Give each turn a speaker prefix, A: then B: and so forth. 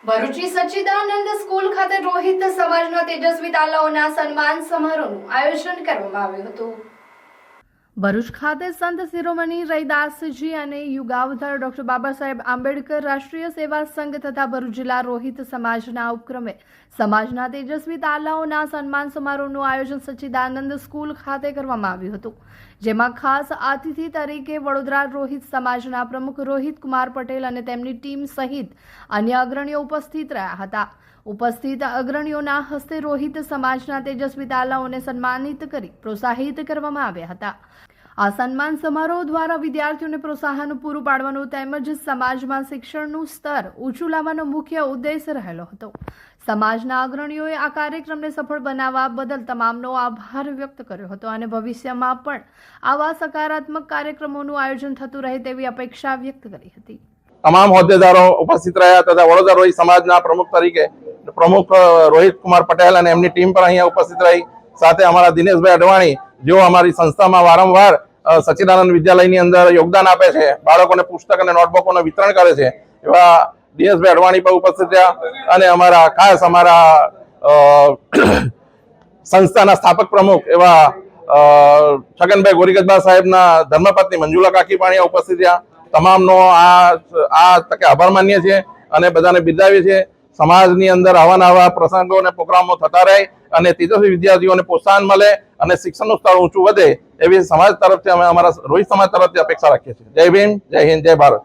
A: ભરૂચની સચ્ચિદાનંદ સ્કૂલ ખાતે રોહિત સમાજના તેજસ્વી તાલાઓના સન્માન સમારોહનું આયોજન કરવામાં આવ્યું હતું। ભરૂચ ખાતે સંત શિરોમણી રૈદાસજી અને યુગાવતાર ડોક્ટર બાબા સાહેબ આંબેડકર રાષ્ટ્રીય સેવા સંઘ તથા ભરૂચ જિલ્લા રોહિત સમાજના ઉપક્રમે સમાજના તેજસ્વી તાલાઓના સન્માન સમારોહનું આયોજન સચ્ચિદાનંદ સ્કૂલ ખાતે કરવામાં આવ્યું હતું, જેમાં ખાસ અતિથિ તરીકે વડોદરા રોહિત સમાજના પ્રમુખ રોહિત કુમાર પટેલ અને તેમની ટીમ સહિત અન્ય અગ્રણીઓ ઉપસ્થિત રહ્યા હતા। ઉપસ્થિત અગ્રણીઓના હસ્તે રોહિત સમાજના તેજસ્વી તાલાઓને સન્માનિત કરી પ્રોત્સાહિત કરવામાં આવ્યા હતા। આ સન્માન સમારોહ દ્વારા વિદ્યાર્થીઓને પ્રોત્સાહન પૂરું પાડવાનું તેમજ સમાજમાં શિક્ષણનું સ્તર ઊંચું લાવવાનો મુખ્ય ઉદ્દેશ રહેલો હતો। સમાજના અગ્રણીઓએ આ કાર્યક્રમને સફળ બનાવવા બદલ તમામનો આભાર વ્યક્ત કર્યો હતો અને ભવિષ્યમાં પણ આવા સકારાત્મક કાર્યક્રમોનું આયોજન થતું રહે તેવી અપેક્ષા વ્યક્ત કરી હતી।
B: તમામ હોદ્દેદારો ઉપસ્થિત રહ્યા તથા વડોદરા રોહિત સમાજના પ્રમુખ તરીકે પ્રમુખ રોહિત કુમાર પટેલ અને એમની ટીમ પણ અહીંયા ઉપસ્થિત રહી। સાથે અમારા દિનેશભાઈ અડવાણી જેઓ અમારી સંસ્થામાં વારંવાર સચ્ચિદાનંદ વિદ્યાલયની અંદર યોગદાન આપે છે, બાળકોને પુસ્તક અને નોટબુકોનું વિતરણ કરે છે, એવા દિનેશભાઈ અડવાણી પણ ઉપસ્થિત રહ્યા અને અમારા ખાસ સંસ્થાના સ્થાપક પ્રમુખ એવા છગનભાઈ ગોરીગદબા સાહેબના ધર્મપત્ની મંજુલા કાકી પણ અહીંયા ઉપસ્થિત રહ્યા। તમામનો આ તકે આભાર માનીએ છીએ અને બધાને બિરદાવીએ છીએ। સમાજની અંદર આવા પ્રસંગો અને પ્રોગ્રામો થતા રહે અને તેજસ્વી વિદ્યાર્થીઓને પ્રોત્સાહન મળે અને શિક્ષણનું સ્તર ઊંચું વધે એવી સમાજ તરફથી અમે અમારા રોહિત સમાજ તરફથી અપેક્ષા રાખીએ છીએ। જય ભીમ, જય હિન્દ, જય ભારત।